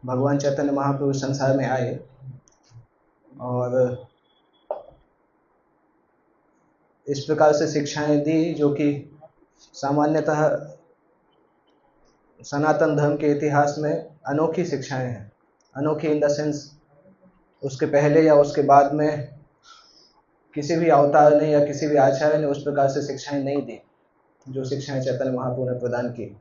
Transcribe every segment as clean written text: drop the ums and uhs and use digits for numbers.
भगवान चैतन्य महाप्रभु संसार में आए और इस प्रकार से शिक्षाएं दी जो कि सामान्यतः सनातन धर्म के इतिहास में अनोखी शिक्षाएं हैं। अनोखी इन द सेंस उसके पहले या उसके बाद में किसी भी अवतार ने या किसी भी आचार्य ने उस प्रकार से शिक्षाएं नहीं दी जो शिक्षाएं चैतन्य महाप्रभु ने प्रदान की।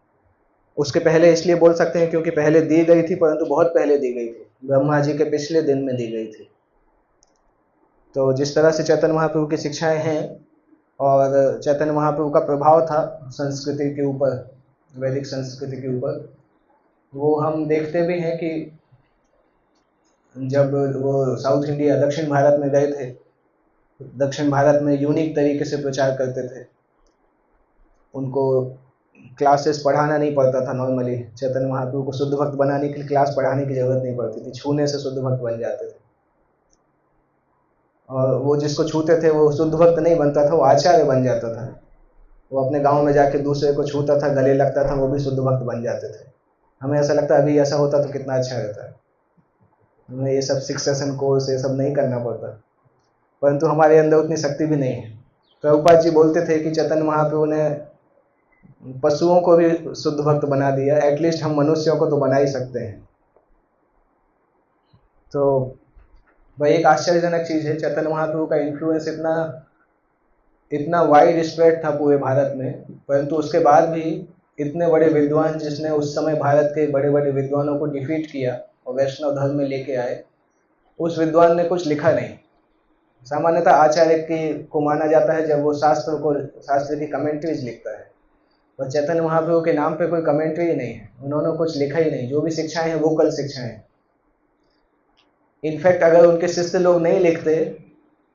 उसके पहले इसलिए बोल सकते हैं क्योंकि पहले दी गई थी, परंतु बहुत पहले दी गई थी, ब्रह्मा जी के पिछले दिन में दी गई थी। तो जिस तरह से चैतन्य महाप्रभु की शिक्षाएं हैं और चैतन्य महाप्रभु का प्रभाव था संस्कृति के ऊपर, वैदिक संस्कृति के ऊपर, वो हम देखते भी हैं कि जब वो साउथ इंडिया दक्षिण भारत में गए थे, दक्षिण भारत में यूनिक तरीके से प्रचार करते थे। उनको क्लासेस पढ़ाना नहीं पड़ता था। नॉर्मली चैतन्य महाप्रभु को शुद्ध भक्त बनाने के लिए क्लास पढ़ाने की जरूरत नहीं पड़ती थी, छूने से शुद्ध भक्त बन जाते थे। और वो जिसको छूते थे वो शुद्ध भक्त नहीं बनता था, वो आचार्य बन जाता था। वो अपने गांव में जाके दूसरे को छूता था, गले लगता था, वो भी शुद्ध भक्त बन जाते थे। हमें ऐसा लगता है अभी ऐसा होता तो कितना अच्छा रहता है, हमें ये सब सक्सेशन कोर्स ये सब नहीं करना पड़ता, परंतु हमारे अंदर उतनी शक्ति भी नहीं है। प्रभुपाद जी बोलते थे कि चैतन्य महाप्रभु ने पशुओं को भी शुद्ध भक्त बना दिया, एटलीस्ट हम मनुष्यों को तो बना ही सकते हैं। तो वह एक आश्चर्यजनक चीज है। चैतन्य महाप्रभु का इन्फ्लुएंस इतना वाइड स्प्रेड था पूरे भारत में, परंतु उसके बाद भी इतने बड़े विद्वान जिसने उस समय भारत के बड़े बड़े विद्वानों को डिफीट किया और वैष्णव धर्म में लेके आए, उस विद्वान ने कुछ लिखा नहीं। सामान्यतः आचार्य को माना जाता है जब वो शास्त्र की कमेंट्रीज लिखता है, और चैतन्य महाप्रभु के नाम पे कोई कमेंट्री ही नहीं है, उन्होंने कुछ लिखा ही नहीं। जो भी शिक्षाएं हैं वोकल शिक्षाएं हैं। इनफैक्ट अगर उनके शिष्य लोग नहीं लिखते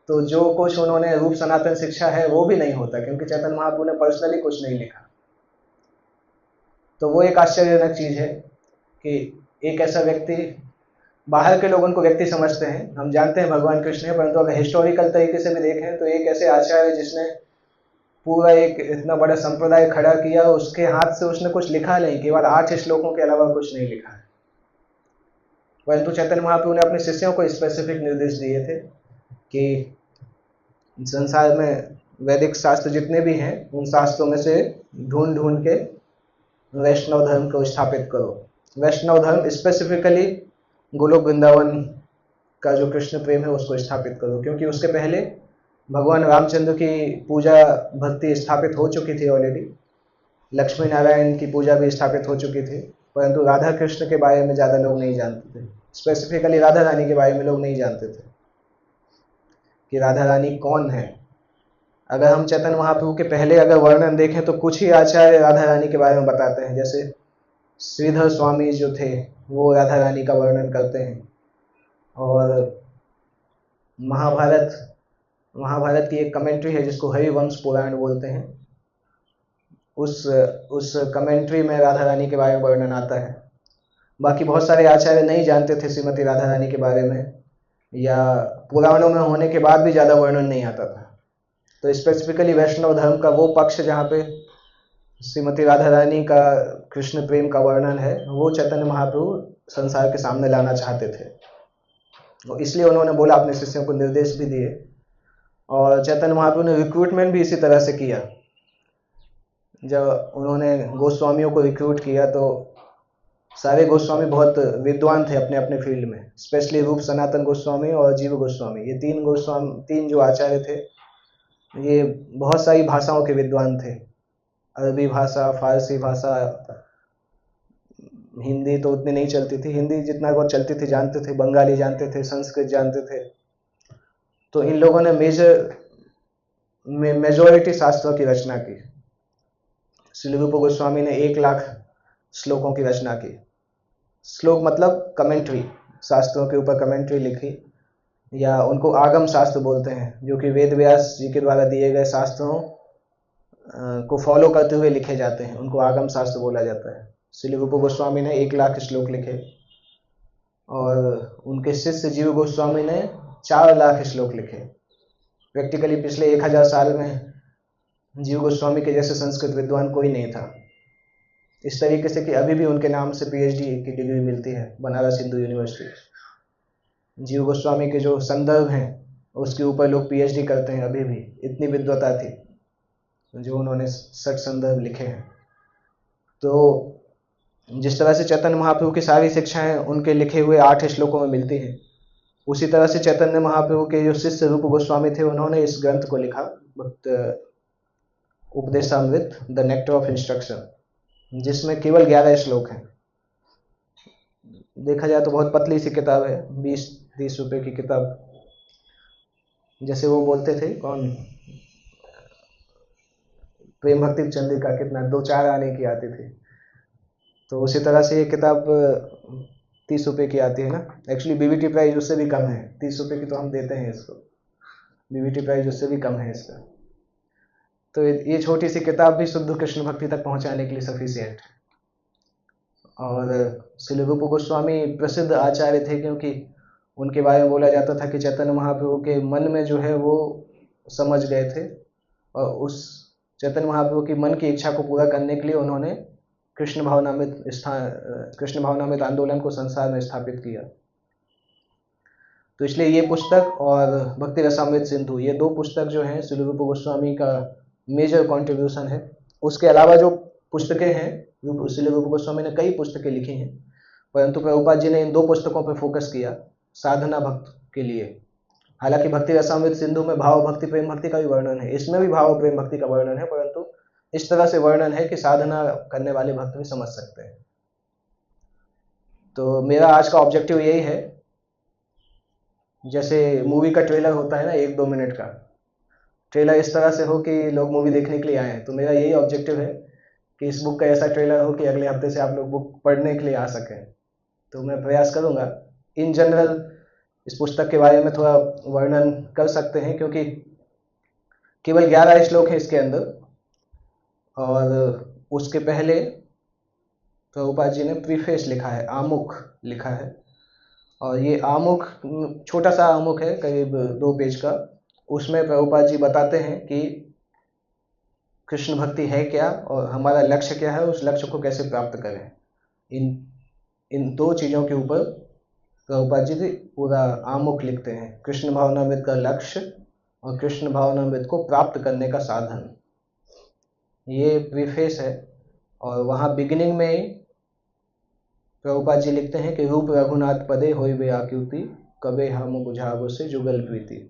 तो जो कुछ उन्होंने रूप सनातन शिक्षा है वो भी नहीं होता, क्योंकि चैतन्य महाप्रभु ने पर्सनली कुछ नहीं लिखा। तो वो एक आश्चर्यजनक चीज है कि एक ऐसा व्यक्ति, बाहर के लोग उनको व्यक्ति समझते हैं, हम जानते हैं भगवान कृष्ण है, परंतु अगर हिस्टोरिकल तरीके से भी देखें तो एक ऐसे आचार्य जिसने पूरा एक इतना बड़ा संप्रदाय खड़ा किया, उसके हाथ से उसने कुछ लिखा नहीं, केवल 8 श्लोकों के अलावा कुछ नहीं लिखा है। परंतु चैतन्य महाप्रभु ने अपने शिष्यों को स्पेसिफिक निर्देश दिए थे कि संसार में वैदिक शास्त्र जितने भी हैं उन शास्त्रों में से ढूंढ ढूंढ के वैष्णव धर्म को स्थापित करो। वैष्णव धर्म स्पेसिफिकली गोलोक वृंदावन का जो कृष्ण प्रेम है उसको स्थापित करो, क्योंकि उसके पहले भगवान रामचंद्र की पूजा भक्ति स्थापित हो चुकी थी ऑलरेडी, लक्ष्मी नारायण की पूजा भी स्थापित हो चुकी थी, परंतु राधा कृष्ण के बारे में ज़्यादा लोग नहीं जानते थे। स्पेसिफिकली राधा रानी के बारे में लोग नहीं जानते थे कि राधा रानी कौन है। अगर हम चैतन्य महाप्रभु के पहले अगर वर्णन देखें तो कुछ ही आचार्य राधा रानी के बारे में बताते हैं। जैसे श्रीधर स्वामी जो थे वो राधा रानी का वर्णन करते हैं, और महाभारत की एक कमेंट्री है जिसको हरिवंश पुराण बोलते हैं, उस कमेंट्री में राधा रानी के बारे में वर्णन आता है। बाकी बहुत सारे आचार्य नहीं जानते थे श्रीमती राधा रानी के बारे में, या पुराणों में होने के बाद भी ज़्यादा वर्णन नहीं आता था। तो स्पेसिफिकली वैष्णव धर्म का वो पक्ष जहाँ पे श्रीमती राधा रानी का कृष्ण प्रेम का वर्णन है, वो चैतन्य महाप्रभु संसार के सामने लाना चाहते थे, तो इसलिए उन्होंने बोला, अपने शिष्यों को निर्देश भी दिए। और चैतन्य महाप्रभु ने रिक्रूटमेंट भी इसी तरह से किया। जब उन्होंने गोस्वामियों को रिक्रूट किया तो सारे गोस्वामी बहुत विद्वान थे अपने अपने फील्ड में, स्पेशली रूप सनातन गोस्वामी और जीव गोस्वामी, ये तीन जो आचार्य थे, ये बहुत सारी भाषाओं के विद्वान थे। अरबी भाषा, फारसी भाषा, हिंदी तो उतनी नहीं चलती थी, हिंदी जितना बहुत चलती थी जानते थे, बंगाली जानते थे, संस्कृत जानते थे। तो इन लोगों ने मेजॉरिटी शास्त्रों की रचना की। श्री रूप गोस्वामी ने 1 लाख श्लोकों की रचना की। श्लोक मतलब कमेंट्री, शास्त्रों के ऊपर कमेंट्री लिखी, या उनको आगम शास्त्र बोलते हैं, जो कि वेद व्यास जी के द्वारा दिए गए शास्त्रों को फॉलो करते हुए लिखे जाते हैं, उनको आगम शास्त्र बोला जाता है। श्री रूप गोस्वामी ने 1 लाख श्लोक लिखे, और उनके शिष्य जीव गोस्वामी ने 4 लाख श्लोक लिखे। प्रैक्टिकली पिछले 1000 साल में जीव गोस्वामी के जैसे संस्कृत विद्वान कोई नहीं था। इस तरीके से कि अभी भी उनके नाम से पीएचडी की डिग्री मिलती है बनारस हिंदू यूनिवर्सिटी। जीव गोस्वामी के जो संदर्भ हैं उसके ऊपर लोग पीएचडी करते हैं अभी भी, इतनी विद्वता थी जो उन्होंने सठ संदर्भ लिखे हैं। तो जिस तरह से चैतन्य महाप्रभु की सारी शिक्षाएं उनके लिखे हुए 8 श्लोकों में मिलती हैं, उसी तरह से चैतन्य महाप्रभु के जो शिष्य रूप गोस्वामी थे उन्होंने इस ग्रंथ को लिखा, Upadeshamrita the nectar of instruction, जिसमें केवल 11 श्लोक हैं। देखा जाए तो बहुत पतली सी किताब है, 20-30 रुपए की किताब। जैसे वो बोलते थे, कौन, प्रेम भक्ति चंद्रिका, कितना 2-4 आने की आती थी, तो उसी तरह से ये किताब 30 रुपए की आती है ना। एक्चुअली बीवीटी प्राइस उससे भी कम है, 30 रुपए की तो हम देते हैं इसको, बीवीटी प्राइस उससे भी कम है इसका। तो ये छोटी सी किताब भी शुद्ध कृष्ण भक्ति तक पहुंचाने के लिए सफिशिएंट है। और श्री रूप गोस्वामी प्रसिद्ध आचार्य थे, क्योंकि उनके बारे में बोला जाता था कि चैतन्य महाप्रभु के मन में जो है वो समझ गए थे, और उस चैतन्य महाप्रभु की मन की इच्छा को पूरा करने के लिए उन्होंने कृष्ण भावनामृत आंदोलन को संसार में स्थापित किया। तो इसलिए ये पुस्तक और भक्ति रसामृत सिंधु, ये 2 पुस्तक जो हैं श्री रूप गोस्वामी का मेजर कंट्रीब्यूशन है। उसके अलावा जो पुस्तकें हैं, श्री रूप गोस्वामी ने कई पुस्तकें लिखी हैं, परंतु प्रभुपाद जी ने इन 2 पुस्तकों पर फोकस किया साधना भक्त के लिए। हालांकि भक्ति रसामृत सिंधु में भाव भक्ति प्रेम भक्ति का भी वर्णन है, इसमें भी भाव प्रेम भक्ति का वर्णन है, परंतु इस तरह से वर्णन है कि साधना करने वाले भक्त भी समझ सकते हैं। तो मेरा आज का ऑब्जेक्टिव यही है, जैसे मूवी का ट्रेलर होता है ना, 1-2 मिनट का ट्रेलर इस तरह से हो कि लोग मूवी देखने के लिए आए। तो मेरा यही ऑब्जेक्टिव है कि इस बुक का ऐसा ट्रेलर हो कि अगले हफ्ते से आप लोग बुक पढ़ने के लिए आ सकें। तो मैं प्रयास करूंगा। इन जनरल इस पुस्तक के बारे में थोड़ा वर्णन कर सकते हैं, क्योंकि केवल 11 श्लोक है इसके अंदर, और उसके पहले प्रभुपाद जी ने प्रीफेस लिखा है, आमुख लिखा है। और ये आमुख छोटा सा आमुख है, करीब 2 पेज का। उसमें प्रभुपाद जी बताते हैं कि कृष्ण भक्ति है क्या और हमारा लक्ष्य क्या है, उस लक्ष्य को कैसे प्राप्त करें। इन 2 चीज़ों के ऊपर प्रभुपाद जी पूरा आमुख लिखते हैं, कृष्ण भावनामृत का लक्ष्य और कृष्ण भावनामृत को प्राप्त करने का साधन। ये प्रीफेस है। और वहाँ बिगिनिंग में प्रभुपाद जी लिखते हैं कि रूप रघुनाथ पदे होई वे आकृति, कबे हम बुझावो से जुगल प्रीति।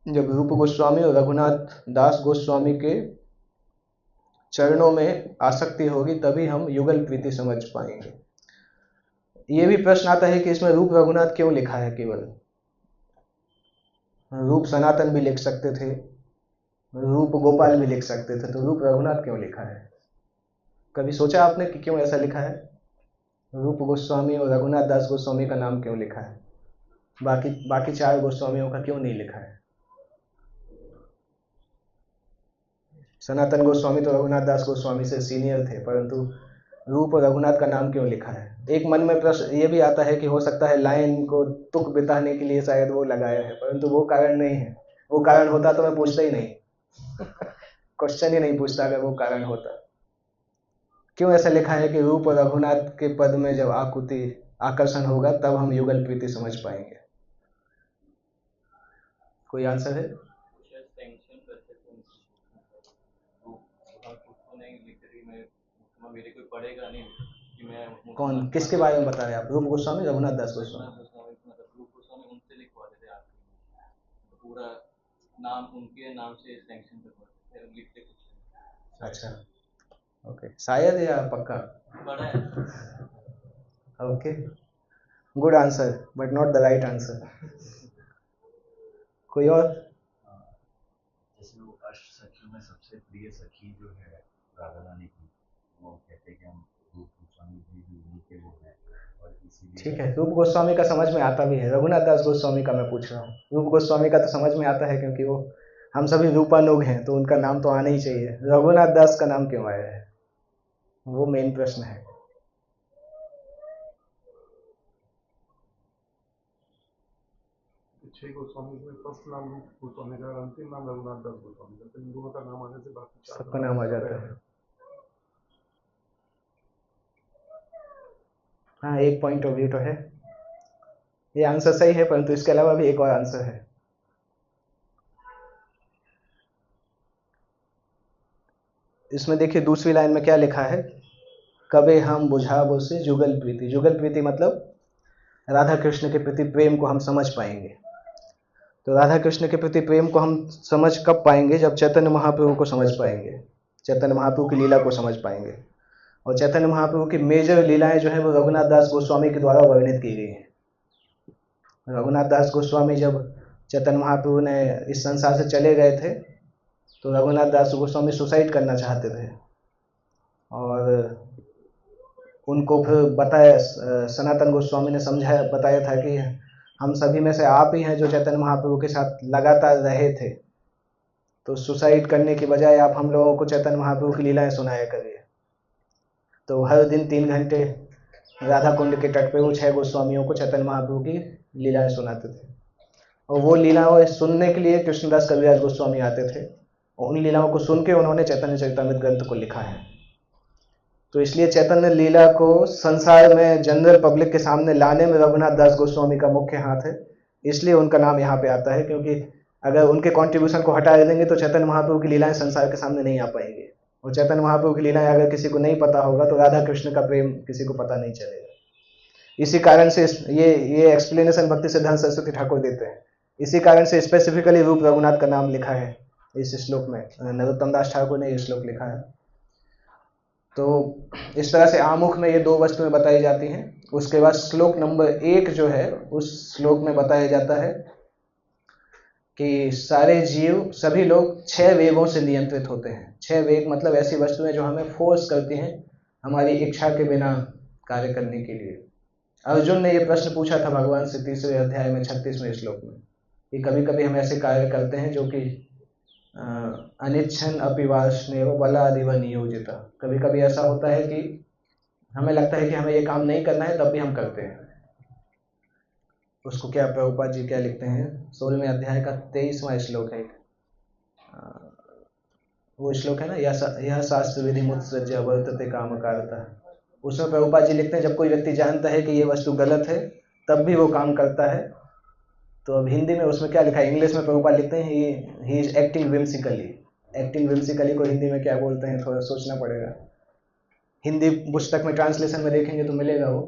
जब रूप गोस्वामी और रघुनाथ दास गोस्वामी के चरणों में आसक्ति होगी तभी हम युगल प्रीति समझ पाएंगे। ये भी प्रश्न आता है कि इसमें रूप रघुनाथ क्यों लिखा है केवल? रूप सनातन भी लिख सकते थे, रूप गोपाल भी लिख सकते थे, तो रूप रघुनाथ क्यों लिखा है? कभी सोचा आपने कि क्यों ऐसा लिखा है? रूप गोस्वामी और रघुनाथ दास गोस्वामी का नाम क्यों लिखा है, बाकी 4 गोस्वामियों का क्यों नहीं लिखा है? सनातन गोस्वामी तो रघुनाथ दास गोस्वामी से सीनियर थे, परंतु रूप और रघुनाथ का नाम क्यों लिखा है? एक मन में प्रश्न ये भी आता है कि हो सकता है लाइन को तुक बिताने के लिए शायद वो लगाया है, परंतु वो कारण नहीं है। वो कारण होता तो मैं पूछता ही नहीं क्वेश्चन ही नहीं पूछता अगर वो कारण होता। क्यों ऐसा लिखा है कि रूप और रघुनाथ के पद में जब आकुति आकर्षण होगा तब हम युगल प्रीति समझ पाएंगे? कोई आंसर है? मेरे कोई पढ़ेगा नहीं कि मैं कौन, किसके बारे में बता रहे हैं आप? रूप गोस्वामी, रघुनाथ दास गोस्वामी? रूप गोस्वामी उनसे लिखवाते थे आप, तो पूरा नाम उनके नाम से सैंक्शन करवाते थे, लिखते कुछ। अच्छा, ओके, शायद या पक्का? बड़ा है। Okay, good answer but not the right answer. कोई और? जैसे वो अष्ट सखियों में सबसे प्रिय सखी जो है राधा रानी की, वो कहते हैं कि हम रूप गोस्वामी जी भी उन्हीं के वो हैं, और इसीलिए ठीक है, रूप गोस्वामी का समझ में आता भी है, रघुनाथ दास गोस्वामी का मैं पूछ रहा हूँ। रूप गोस्वामी का तो समझ में आता है क्योंकि वो हम सभी रूपानुग हैं, तो उनका नाम तो आना ही चाहिए। रघुनाथ दास का नाम क्यों आया है, वो मेन प्रश्न है। छह गोस्वामी में फर्स्ट नाम रूप गोस्वामी का, अंतिम नाम रघुनाथ दास गोस्वामी का, इन दोनों का नाम आने से बाकी सबका नाम आ जाता है। हाँ, एक पॉइंट ऑफ व्यू तो है, ये आंसर सही है, परंतु इसके अलावा भी एक और आंसर है। इसमें देखिए दूसरी लाइन में क्या लिखा है, कबे हम बुझाबो से जुगल प्रीति। जुगल प्रीति मतलब राधा कृष्ण के प्रति प्रेम को हम समझ पाएंगे। तो राधा कृष्ण के प्रति प्रेम को हम समझ कब पाएंगे, जब चैतन्य महाप्रभु को समझ पाएंगे, चैतन्य महाप्रभु की लीला को समझ पाएंगे। और चैतन्य महाप्रभु की मेजर लीलाएं जो है वो रघुनाथ दास गोस्वामी के द्वारा वर्णित की गई हैं। रघुनाथ दास गोस्वामी जब चैतन्य महाप्रभु ने इस संसार से चले गए थे तो रघुनाथ दास गोस्वामी सुसाइड करना चाहते थे, और उनको फिर बताया, सनातन गोस्वामी ने समझाया, बताया था कि हम सभी में से आप ही हैं जो चैतन्य महाप्रभु के साथ लगातार रहे थे, तो सुसाइड करने की बजाय आप हम लोगों को चैतन्य महाप्रभु की लीलाएं सुनाया करिए। तो हर दिन 3 घंटे राधा कुंड के तट पे वो 6 गोस्वामियों को चैतन्य महाप्रभु की लीलाएं सुनाते थे, और वो लीलाओं सुनने के लिए कृष्णदास कविराज गोस्वामी आते थे, और उन लीलाओं को सुन के उन्होंने चैतन्य चरितामृत ग्रंथ को लिखा है। तो इसलिए चैतन्य लीला को संसार में जनरल पब्लिक के सामने लाने में रघुनाथ दास गोस्वामी का मुख्य हाथ है, इसलिए उनका नाम यहाँ पे आता है, क्योंकि अगर उनके कंट्रीब्यूशन को हटा देंगे तो चैतन्य महाप्रभु की लीलाएं संसार के सामने नहीं आ पाएंगी, और चैतन्य महाप्रभु की लीलाएं अगर किसी को नहीं पता होगा तो राधा कृष्ण का प्रेम किसी को पता नहीं चलेगा। इसी कारण से ये एक्सप्लेनेशन भक्ति सिद्धांत सरस्वती ठाकुर देते हैं। इसी कारण से स्पेसिफिकली रूप रघुनाथ का नाम लिखा है इस श्लोक में, नरोत्तम दास ठाकुर ने ये श्लोक लिखा है। तो इस तरह से आमुख में ये 2 वस्तुएं बताई जाती हैं। उसके बाद श्लोक नंबर 1 जो है उस श्लोक में बताया जाता है कि सारे जीव, सभी लोग 6 वेगों से नियंत्रित होते हैं। 6 वेग मतलब ऐसी वस्तुएं जो हमें फोर्स करती हैं हमारी इच्छा के बिना कार्य करने के लिए। अर्जुन ने ये प्रश्न पूछा था भगवान से 3रे अध्याय में 36वें श्लोक में, कि कभी कभी हम ऐसे कार्य करते हैं जो कि अनिच्छन अपि वाष्णेव बलादिव नियोजिता। कभी कभी ऐसा होता है कि हमें लगता है कि हमें ये काम नहीं करना है, तब भी हम करते हैं। उसको क्या प्रभुपाद जी क्या लिखते हैं, 16वें अध्याय का 23वां श्लोक है, वो श्लोक है ना, यह शास्त्र विधि मुत्सृज वर्तते काम कारता। उसमें प्रभुपाद जी लिखते हैं जब कोई व्यक्ति जानता है कि ये वस्तु गलत है तब भी वो काम करता है। तो अब हिंदी में उसमें क्या लिखा है, इंग्लिश में प्रभुपाद लिखते हैं ही इज एक्टिंग विम्सिकली। एक्टिंग विम्सिकली को हिंदी में क्या बोलते हैं, थोड़ा सोचना पड़ेगा। हिंदी पुस्तक में ट्रांसलेशन में देखेंगे तो मिलेगा वो।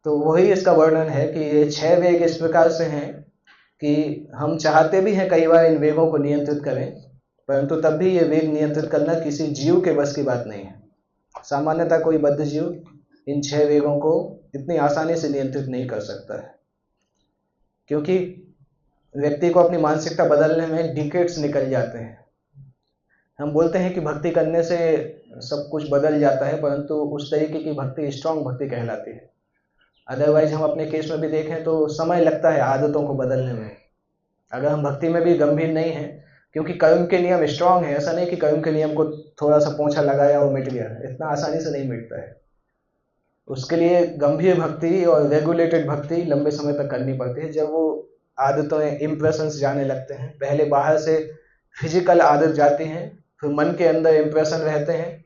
तो वही इसका वर्णन है कि ये 6 वेग इस प्रकार से हैं कि हम चाहते भी हैं कई बार इन वेगों को नियंत्रित करें, परंतु तब भी ये वेग नियंत्रित करना किसी जीव के बस की बात नहीं है। सामान्यतः कोई बद्ध जीव इन 6 वेगों को इतनी आसानी से नियंत्रित नहीं कर सकता है, क्योंकि व्यक्ति को अपनी मानसिकता बदलने में डिकेड्स निकल जाते हैं। हम बोलते हैं कि भक्ति करने से सब कुछ बदल जाता है, परंतु उस तरीके की भक्ति स्ट्रांग भक्ति कहलाती है। अदरवाइज हम अपने केस में भी देखें तो समय लगता है आदतों को बदलने में। अगर हम भक्ति में भी गंभीर नहीं हैं, क्योंकि कर्म के नियम स्ट्रांग है, ऐसा नहीं कि कर्म के नियम को थोड़ा सा पोंछा लगाया और मिट गया, इतना आसानी से नहीं मिटता है। उसके लिए गंभीर भक्ति और रेगुलेटेड भक्ति लंबे समय तक करनी पड़ती है। जब वो आदतों इंप्रेशंस जाने लगते हैं, पहले बाहर से फिजिकल आदत जाती हैं, फिर मन के अंदर इंप्रेशन रहते हैं।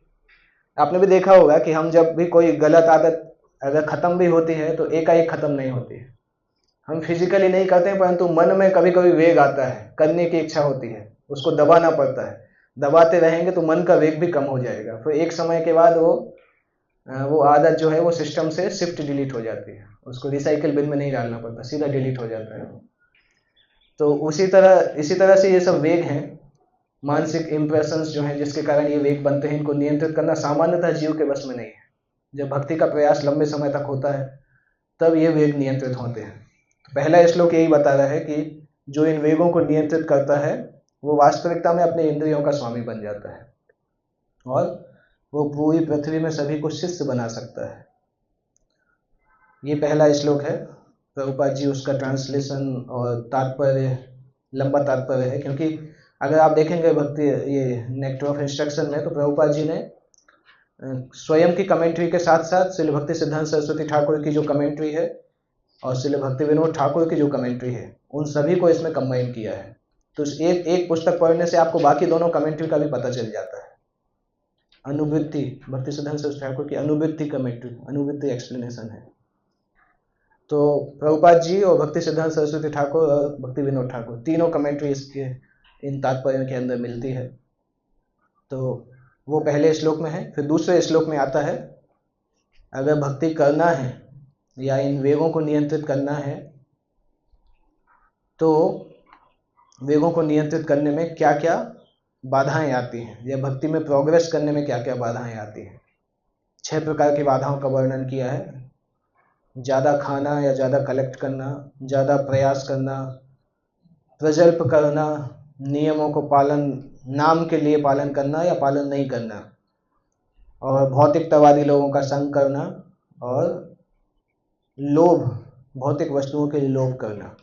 आपने भी देखा होगा कि हम जब भी कोई गलत आदत अगर खत्म भी होती है तो एकाएक खत्म नहीं होती है। हम फिजिकली नहीं करते हैं, परंतु मन में कभी कभी वेग आता है, करने की इच्छा होती है, उसको दबाना पड़ता है। दबाते रहेंगे तो मन का वेग भी कम हो जाएगा, फिर एक समय के बाद वो आदत जो है वो सिस्टम से शिफ्ट डिलीट हो जाती है, उसको रिसाइकिल बिन में नहीं डालना पड़ता, सीधा डिलीट हो जाता है। तो इसी तरह से ये सब वेग हैं, मानसिक इंप्रेशंस जो हैं जिसके कारण ये वेग बनते हैं। इनको नियंत्रित करना सामान्यतः जीव के बस में नहीं है। जब भक्ति का प्रयास लंबे समय तक होता है तब ये वेग नियंत्रित होते हैं। तो पहला श्लोक यही बता रहा है कि जो इन वेगों को नियंत्रित करता है वो वास्तविकता में अपने इंद्रियों का स्वामी बन जाता है, और वो पूरी पृथ्वी में सभी को शिष्य बना सकता है। ये पहला श्लोक है। प्रभुपाद जी उसका ट्रांसलेशन और तात्पर्य, लंबा तात्पर्य है, क्योंकि अगर आप देखेंगे भक्ति ये नेक्टर ऑफ इंस्ट्रक्शन में, तो प्रभुपाद जी ने स्वयं की कमेंट्री के साथ साथ श्रील भक्ति सिद्धांत सरस्वती ठाकुर की जो कमेंट्री है और श्रील भक्ति विनोद ठाकुर की जो कमेंट्री है, उन सभी को इसमें कंबाइन किया है। तो एक पुस्तक पढ़ने से आपको बाकी दोनों कमेंट्री का भी पता चल जाता है। अनुवृत्ति, भक्ति सिद्धांत सरस्वती ठाकुर की अनुवृत्ति कमेंट्री, अनुवृत्ति एक्सप्लेनेशन है, तो प्रभुपाद जी और भक्ति सिद्धांत सरस्वती ठाकुर और भक्ति विनोद ठाकुर तीनों कमेंट्री इसके इन तात्पर्यों के अंदर मिलती है। तो वो पहले श्लोक में है। फिर दूसरे श्लोक में आता है, अगर भक्ति करना है या इन वेगों को नियंत्रित करना है तो वेगों को नियंत्रित करने में क्या क्या बाधाएं आती हैं, या भक्ति में प्रोग्रेस करने में क्या क्या बाधाएं आती हैं। 6 प्रकार की बाधाओं का वर्णन किया है। ज़्यादा खाना या ज़्यादा कलेक्ट करना, ज़्यादा प्रयास करना, प्रजल्प करना, नियमों को पालन नाम के लिए पालन करना या पालन नहीं करना, और भौतिकतावादी लोगों का संग करना, और लोभ, भौतिक वस्तुओं के लिए लोभ करना।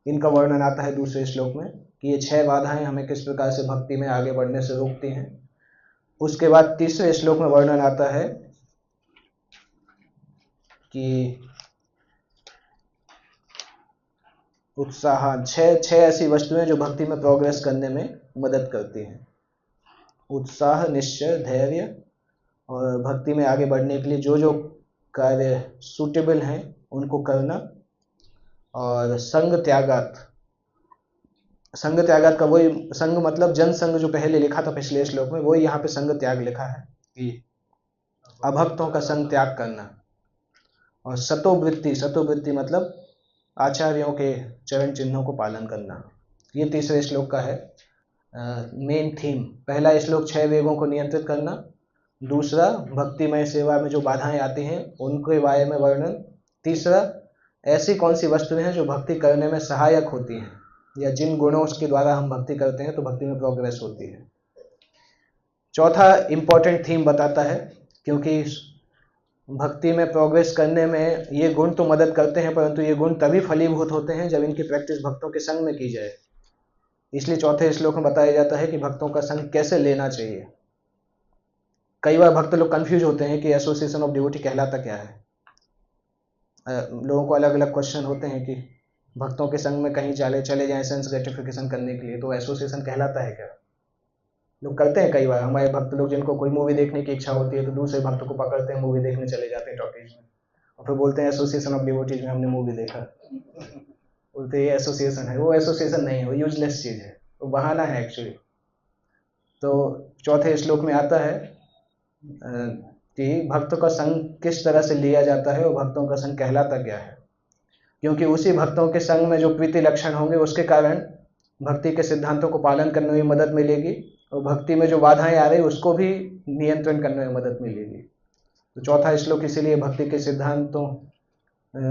इनका वर्णन आता है दूसरे श्लोक में कि ये 6 बाधाएं हमें किस प्रकार से भक्ति में आगे बढ़ने से रोकती हैं। उसके बाद तीसरे श्लोक में वर्णन आता है कि उत्साह, छह ऐसी वस्तुएं जो भक्ति में प्रोग्रेस करने में मदद करती हैं। उत्साह, निश्चय, धैर्य, और भक्ति में आगे बढ़ने के लिए जो जो कार्य सूटेबल हैं उनको करना, और संग त्यागात। संग त्यागात का वही संग मतलब जन संग जो पहले लिखा था पिछले श्लोक में, वही यहाँ पे संग त्याग लिखा है कि अभक्तों का संग त्याग करना। और सतोवृत्ति, सतोवृत्ति मतलब आचार्यों के चरण चिन्हों को पालन करना। ये तीसरे श्लोक का है मेन थीम। पहला श्लोक 6 वेगों को नियंत्रित करना, दूसरा भक्तिमय सेवा में जो बाधाएं आती हैं उनके बारे में वर्णन, तीसरा ऐसी कौन सी वस्तुएं हैं जो भक्ति करने में सहायक होती हैं, या जिन गुणों के द्वारा हम भक्ति करते हैं तो भक्ति में प्रोग्रेस होती है। चौथा इंपॉर्टेंट थीम बताता है, क्योंकि भक्ति में प्रोग्रेस करने में ये गुण तो मदद करते हैं, परंतु ये गुण तभी फलीभूत होते हैं जब इनकी प्रैक्टिस भक्तों के संग में की जाए। इसलिए चौथे श्लोक में बताया जाता है कि भक्तों का संग कैसे लेना चाहिए। कई बार भक्त लोग कंफ्यूज होते हैं कि एसोसिएशन ऑफ डिवोटी कहलाता क्या है। लोगों को अलग अलग क्वेश्चन होते हैं कि भक्तों के संग में कहीं चले जाएं सेंस ग्रेटिफिकेशन करने के लिए, तो एसोसिएशन कहलाता है क्या। लोग करते हैं कई बार, हमारे भक्त लोग जिनको कोई मूवी देखने की इच्छा होती है तो दूसरे भक्त को पकड़ते हैं, मूवी देखने चले जाते हैं टॉकीज में, और फिर बोलते हैं एसोसिएशन ऑफ डिवोटीज में हमने मूवी देखा। बोलते ये एसोसिएशन है। वो एसोसिएशन नहीं है, वो यूजलेस चीज़ है, वो बहाना है एक्चुअली। तो चौथे श्लोक में आता है कि भक्तों का संग किस तरह से लिया जाता है और भक्तों का संग कहलाता क्या है। क्योंकि उसी भक्तों के संग में जो प्रीति लक्षण होंगे उसके कारण भक्ति के सिद्धांतों को पालन करने में मदद मिलेगी, और भक्ति में जो बाधाएं आ रही उसको भी नियंत्रण करने में मदद मिलेगी। तो चौथा श्लोक इसीलिए भक्ति के सिद्धांतों,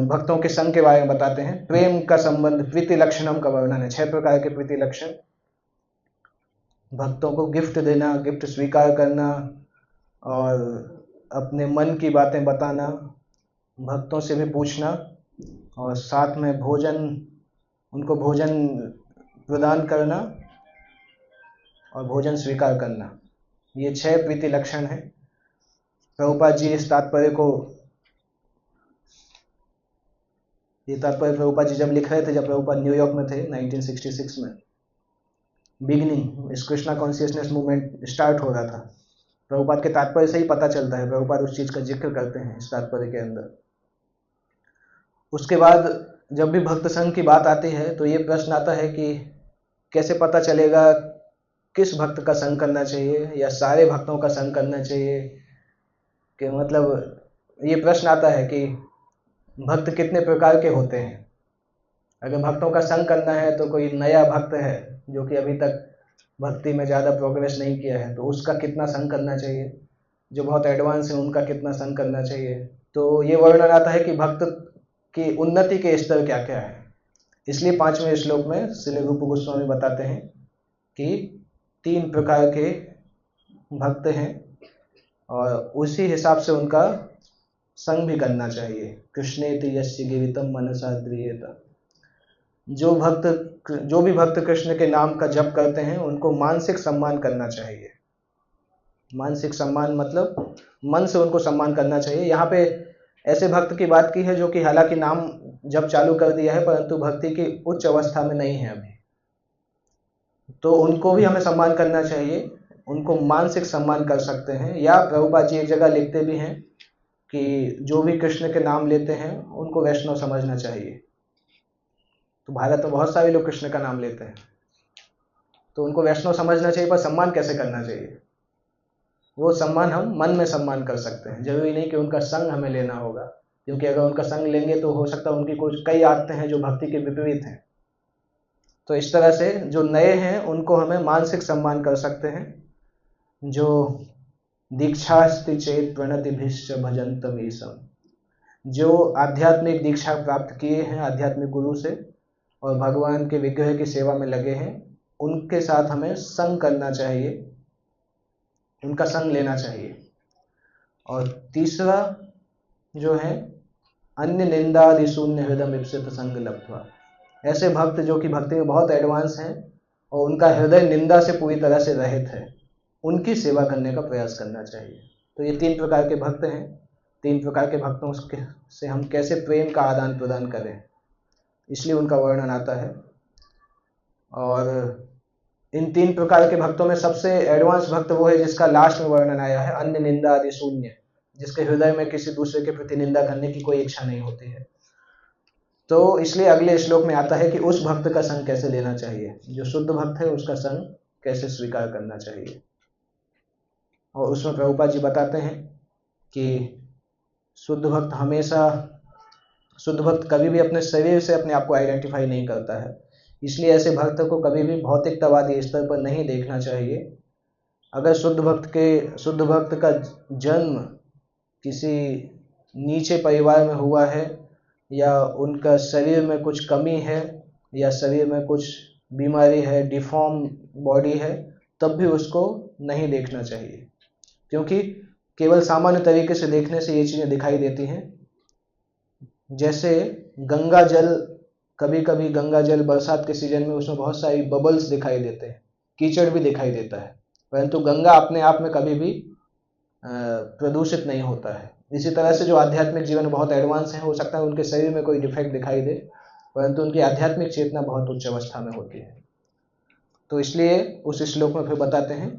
भक्तों के संग के बारे में बताते हैं। प्रेम का संबंध, प्रीति लक्षणम का वर्णन है। 6 प्रकार के प्रीति लक्षण, भक्तों को गिफ्ट देना, गिफ्ट स्वीकार करना, और अपने मन की बातें बताना, भक्तों से भी पूछना, और साथ में भोजन, उनको भोजन प्रदान करना और भोजन स्वीकार करना। ये 6 प्रीति लक्षण हैं। प्रभुपाद जी इस तात्पर्य को, ये तात्पर्य प्रभुपाद जी जब लिख रहे थे, जब प्रभुपाद न्यूयॉर्क में थे 1966 में, बिगिनिंग इस कृष्णा कॉन्शियसनेस मूवमेंट स्टार्ट हो रहा था। प्रभुपाद के तात्पर्य से ही पता चलता है, प्रभुपाद उस चीज़ का जिक्र करते हैं इस तात्पर्य के अंदर। उसके बाद जब भी भक्त संघ की बात आती है तो ये प्रश्न आता है कि कैसे पता चलेगा किस भक्त का संग करना चाहिए या सारे भक्तों का संग करना चाहिए। कि मतलब ये प्रश्न आता है कि भक्त कितने प्रकार के होते हैं। अगर भक्तों का संग करना है तो कोई नया भक्त है जो कि अभी तक भक्ति में ज़्यादा प्रोग्रेस नहीं किया है, तो उसका कितना संग करना चाहिए। जो बहुत एडवांस है उनका कितना संग करना चाहिए। तो ये वर्णन आता है कि भक्त की उन्नति के स्तर क्या क्या है। इसलिए 5वें श्लोक में श्रील रूप गोस्वामी बताते हैं कि 3 प्रकार के भक्त हैं और उसी हिसाब से उनका संग भी करना चाहिए। कृष्णेति यस्य गिरितम मनसा द्रियेत। जो भी भक्त कृष्ण के नाम का जप करते हैं उनको मानसिक सम्मान करना चाहिए। मानसिक सम्मान मतलब मन से उनको सम्मान करना चाहिए। यहाँ पे ऐसे भक्त की बात की है जो कि हालांकि नाम जप चालू कर दिया है परंतु भक्ति की उच्च अवस्था में नहीं है अभी, तो उनको भी हमें सम्मान करना चाहिए। उनको मानसिक सम्मान कर सकते हैं। या प्रभुपाद जी एक जगह लिखते भी हैं कि जो भी कृष्ण के नाम लेते हैं उनको वैष्णव समझना चाहिए। तो भारत में बहुत सारे लोग कृष्ण का नाम लेते हैं, तो उनको वैष्णव समझना चाहिए, पर सम्मान कैसे करना चाहिए? वो सम्मान हम मन में सम्मान कर सकते हैं, जरूरी नहीं कि उनका संग हमें लेना होगा, क्योंकि अगर उनका संग लेंगे तो हो सकता है उनकी कुछ कई आदतें हैं जो भक्ति के विपरीत हैं। तो इस तरह से जो नए हैं उनको हमें मानसिक सम्मान कर सकते हैं। जो दीक्षास्ति चेत प्रणतिभिश्च भजन्तम ईशम, जो आध्यात्मिक दीक्षा प्राप्त किए हैं आध्यात्मिक गुरु से और भगवान के विग्रह की सेवा में लगे हैं, उनके साथ हमें संग करना चाहिए, उनका संग लेना चाहिए। और तीसरा जो है अन्य निंदादि शून्य हृदय इप्सित संग लब्ध्वा, ऐसे भक्त जो कि भक्ति में बहुत एडवांस हैं और उनका हृदय निंदा से पूरी तरह से रहित है, उनकी सेवा करने का प्रयास करना चाहिए। तो ये 3 प्रकार के भक्त हैं। 3 प्रकार के भक्तों से हम कैसे प्रेम का आदान प्रदान करें, इसलिए उनका वर्णन आता है। और इन 3 प्रकार के भक्तों में सबसे एडवांस भक्त वो है जिसका लास्ट में वर्णन आया है, अन्य निंदा आदि शून्य, जिसके हृदय में किसी दूसरे के प्रति निंदा करने की कोई इच्छा नहीं होती है। तो इसलिए अगले श्लोक में आता है कि उस भक्त का संग कैसे लेना चाहिए, जो शुद्ध भक्त है उसका संग कैसे स्वीकार करना चाहिए। और उसमें प्रभुपाद जी बताते हैं कि शुद्ध भक्त कभी भी अपने शरीर से अपने आप को आइडेंटिफाई नहीं करता है, इसलिए ऐसे भक्त को कभी भी भौतिकतावादी स्तर पर नहीं देखना चाहिए। अगर शुद्ध भक्त का जन्म किसी नीचे परिवार में हुआ है, या उनका शरीर में कुछ कमी है, या शरीर में कुछ बीमारी है, डिफॉर्म बॉडी है, तब भी उसको नहीं देखना चाहिए, क्योंकि केवल सामान्य तरीके से देखने से ये चीज़ें दिखाई देती हैं। जैसे गंगा जल, कभी कभी गंगा जल बरसात के सीजन में उसमें बहुत सारी बबल्स दिखाई देते हैं, कीचड़ भी दिखाई देता है, परंतु गंगा अपने आप में कभी भी प्रदूषित नहीं होता है। इसी तरह से जो आध्यात्मिक जीवन में बहुत एडवांस हैं, हो सकता है उनके शरीर में कोई डिफेक्ट दिखाई दे, परंतु उनकी आध्यात्मिक चेतना बहुत उच्च अवस्था में होती है। तो इसलिए उस श्लोक में फिर बताते हैं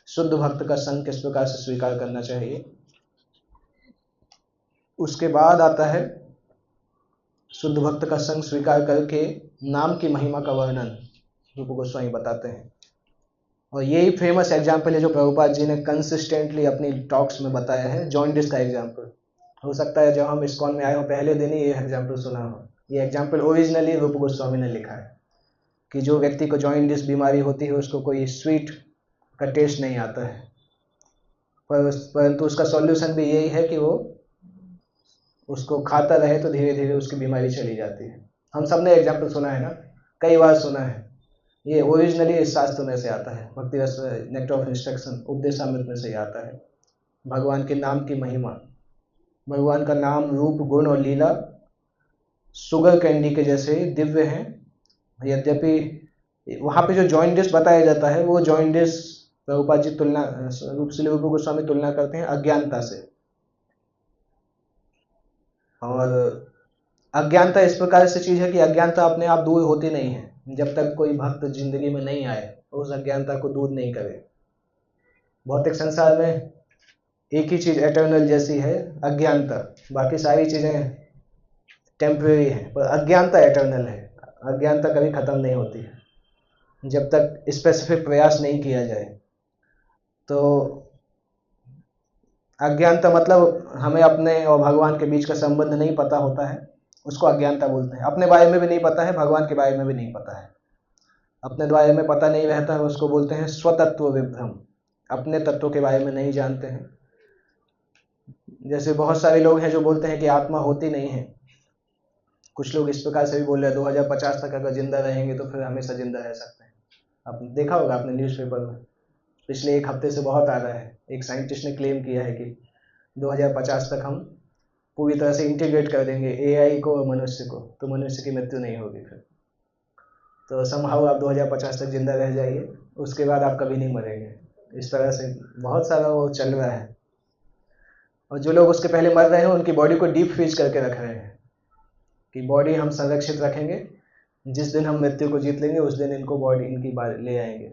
शुद्ध भक्त का संग किस प्रकार से स्वीकार करना चाहिए। उसके बाद आता है शुद्ध भक्त का संग स्वीकार करके नाम की महिमा का वर्णन रूप गोस्वामी बताते हैं। और यही फेमस एग्जाम्पल है जो प्रभुपाद जी ने कंसिस्टेंटली अपनी टॉक्स में बताया है, जॉन्डिस का एग्जाम्पल। हो सकता है जब हम इस्कॉन में आए हो पहले दिन ही ये एग्जाम्पल सुना हो। ये एग्जाम्पल ओरिजिनली रूप गोस्वामी ने लिखा है कि जो व्यक्ति को जॉन्डिस बीमारी होती है उसको कोई स्वीट का टेस्ट नहीं आता है, परंतु उसका सॉल्यूशन भी यही है कि वो उसको खाता रहे तो धीरे धीरे उसकी बीमारी चली जाती है। हम सब ने एग्जाम्पल सुना है ना, कई बार सुना है। ये ओरिजिनली इस शास्त्र में से आता है, भक्ति रस नेक्टर ऑफ इंस्ट्रक्शन उपदेशामृत में से आता है। भगवान के नाम की महिमा, भगवान का नाम, रूप, गुण और लीला शुगर कैंडी के जैसे दिव्य हैं। यद्यपि वहाँ पे जो जॉइंडिस बताया जाता है वो जॉइंडिस प्रभुपाद जी रूप गोस्वामी तुलना करते हैं अज्ञानता से। और अज्ञानता इस प्रकार से चीज है कि अज्ञानता अपने आप दूर होती नहीं है, जब तक कोई भक्त जिंदगी में नहीं आए तो उस अज्ञानता को दूर नहीं करे। भौतिक संसार में एक ही चीज एटर्नल जैसी है, अज्ञानता, बाकी सारी चीजें टेम्परेरी है, पर अज्ञानता एटर्नल है। अज्ञानता कभी खत्म नहीं होती है जब तक स्पेसिफिक प्रयास नहीं किया जाए। तो अज्ञानता मतलब हमें अपने और भगवान के बीच का संबंध नहीं पता होता है, उसको अज्ञानता बोलते हैं। अपने बारे में भी नहीं पता है, भगवान के बारे में भी नहीं पता है। अपने बारे में पता नहीं रहता है, उसको बोलते हैं स्वतत्व विभ्रम, अपने तत्व के बारे में नहीं जानते हैं। जैसे बहुत सारे लोग हैं जो बोलते हैं कि आत्मा होती नहीं है। कुछ लोग इस प्रकार से भी बोल रहे हैं 2050 तक अगर जिंदा रहेंगे तो फिर हमेशा जिंदा रह सकते हैं। आपने देखा होगा अपने न्यूज़पेपर में, पिछले एक हफ्ते से बहुत आ रहा है। एक साइंटिस्ट ने क्लेम किया है कि 2050 तक हम पूरी तरह से इंटीग्रेट कर देंगे एआई को और मनुष्य को, तो मनुष्य की मृत्यु नहीं होगी फिर। तो समहाउ आप 2050 तक जिंदा रह जाइए, उसके बाद आप कभी नहीं मरेंगे। इस तरह से बहुत सारा वो चल रहा है। और जो लोग उसके पहले मर रहे हैं उनकी बॉडी को डीप फ्रीज करके रख रहे हैं कि बॉडी हम संरक्षित रखेंगे, जिस दिन हम मृत्यु को जीत लेंगे उस दिन इनको बॉडी इनकी ले आएंगे।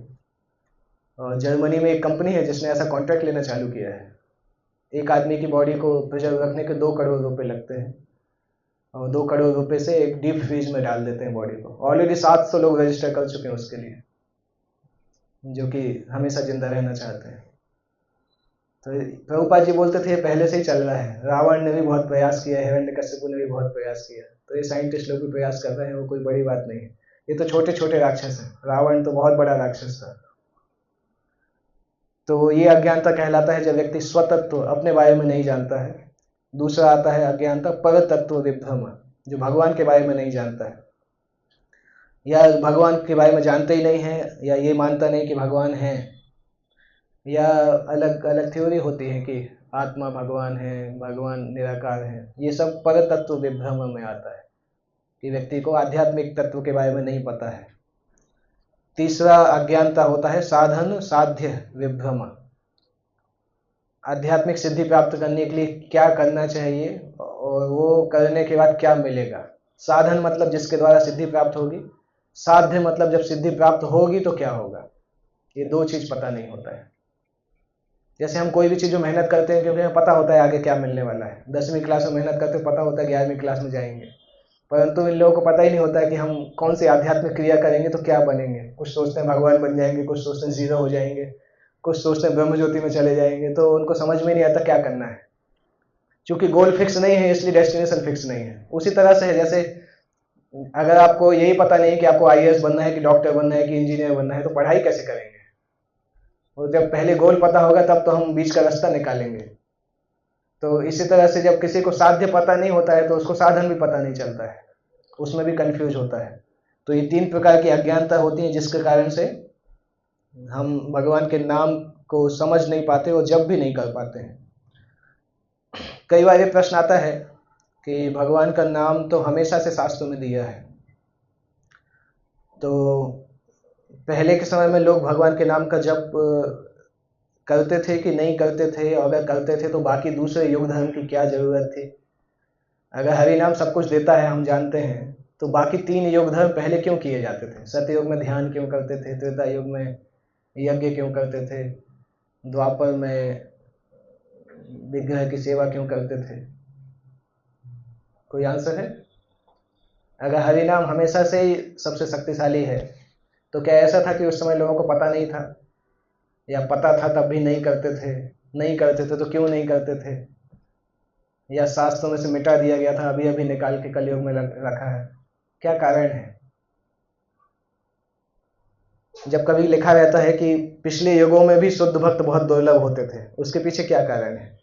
और जर्मनी में एक कंपनी है जिसने ऐसा कॉन्ट्रैक्ट लेना चालू किया है एक आदमी की बॉडी को प्रिजर्व रखने के 2 करोड़ रुपए लगते हैं, और 2 करोड़ रुपए से एक डीप फ्रीज में डाल देते हैं बॉडी को। ऑलरेडी 700 लोग रजिस्टर कर चुके हैं उसके लिए, जो कि हमेशा जिंदा रहना चाहते हैं। तो प्रभुपाद जी बोलते थे पहले से ही चल रहा है, रावण ने भी बहुत प्रयास किया है, हिरण्यकश्यप ने भी बहुत प्रयास किया, तो ये साइंटिस्ट लोग भी प्रयास कर रहे हैं, वो कोई बड़ी बात नहीं है। ये तो छोटे छोटे राक्षस हैं, रावण तो बहुत बड़ा राक्षस था। तो ये अज्ञानता कहलाता है जब व्यक्ति स्वतत्व अपने बारे में नहीं जानता है। दूसरा आता है अज्ञानता परतत्व विभ्रम, जो भगवान के बारे में नहीं जानता है, या भगवान के बारे में जानते ही नहीं है, या ये मानता नहीं कि भगवान है, या अलग अलग थ्योरी होती है कि आत्मा भगवान है, भगवान निराकार है। ये सब परतत्व विभ्रम में आता है कि व्यक्ति को आध्यात्मिक तत्व के बारे में नहीं पता है। तीसरा अज्ञानता होता है साधन साध्य विभ्रम, आध्यात्मिक सिद्धि प्राप्त करने के लिए क्या करना चाहिए और वो करने के बाद क्या मिलेगा। साधन मतलब जिसके द्वारा सिद्धि प्राप्त होगी, साध्य मतलब जब सिद्धि प्राप्त होगी तो क्या होगा। ये 2 चीज पता नहीं होता है। जैसे हम कोई भी चीज जो मेहनत करते हैं क्योंकि हमें पता होता है आगे क्या मिलने वाला है, 10वीं क्लास में मेहनत करते पता होता है 11वीं क्लास में जाएंगे, परंतु इन लोगों को पता ही नहीं होता है कि हम कौन सी आध्यात्मिक क्रिया करेंगे तो क्या बनेंगे। कुछ सोचते हैं भगवान बन जाएंगे, कुछ सोचते हैं जीरो हो जाएंगे, कुछ सोचते हैं ब्रह्म ज्योति में चले जाएंगे, तो उनको समझ में नहीं आता क्या करना है। चूंकि गोल फिक्स नहीं है इसलिए डेस्टिनेशन फिक्स नहीं है। उसी तरह से है, जैसे अगर आपको यही पता नहीं कि आपको IAS बनना है कि डॉक्टर बनना है कि इंजीनियर बनना है, तो पढ़ाई कैसे करेंगे। और जब पहले गोल पता होगा तब तो हम बीच का रास्ता निकालेंगे। तो इसी तरह से जब किसी को साध्य पता नहीं होता है तो उसको साधन भी पता नहीं चलता है, उसमें भी कंफ्यूज होता है। तो ये 3 प्रकार की अज्ञानता होती है जिसके कारण से हम भगवान के नाम को समझ नहीं पाते और जब भी नहीं कर पाते हैं। कई बार ये प्रश्न आता है कि भगवान का नाम तो हमेशा से शास्त्रों में दिया है, तो पहले के समय में लोग भगवान के नाम का जप करते थे कि नहीं करते थे, और अगर करते थे तो बाकी दूसरे योग धर्म की क्या जरूरत थी। अगर हरि नाम सब कुछ देता है हम जानते हैं, तो बाकी 3 योग धर्म पहले क्यों किए जाते थे। सतयुग में ध्यान क्यों करते थे, त्रेता युग में यज्ञ क्यों करते थे, द्वापर में विग्रह की सेवा क्यों करते थे। कोई आंसर है। अगर हरि नाम हमेशा से ही सबसे शक्तिशाली है तो क्या ऐसा था कि उस समय लोगों को पता नहीं था, या पता था तब भी नहीं करते थे, नहीं करते थे तो क्यों नहीं करते थे, या शास्त्रों में से मिटा दिया गया था अभी अभी निकाल के कलयुग में रखा है। क्या कारण है। जब कभी लिखा रहता है कि पिछले युगों में भी शुद्ध भक्त बहुत दुर्लभ होते थे, उसके पीछे क्या कारण है।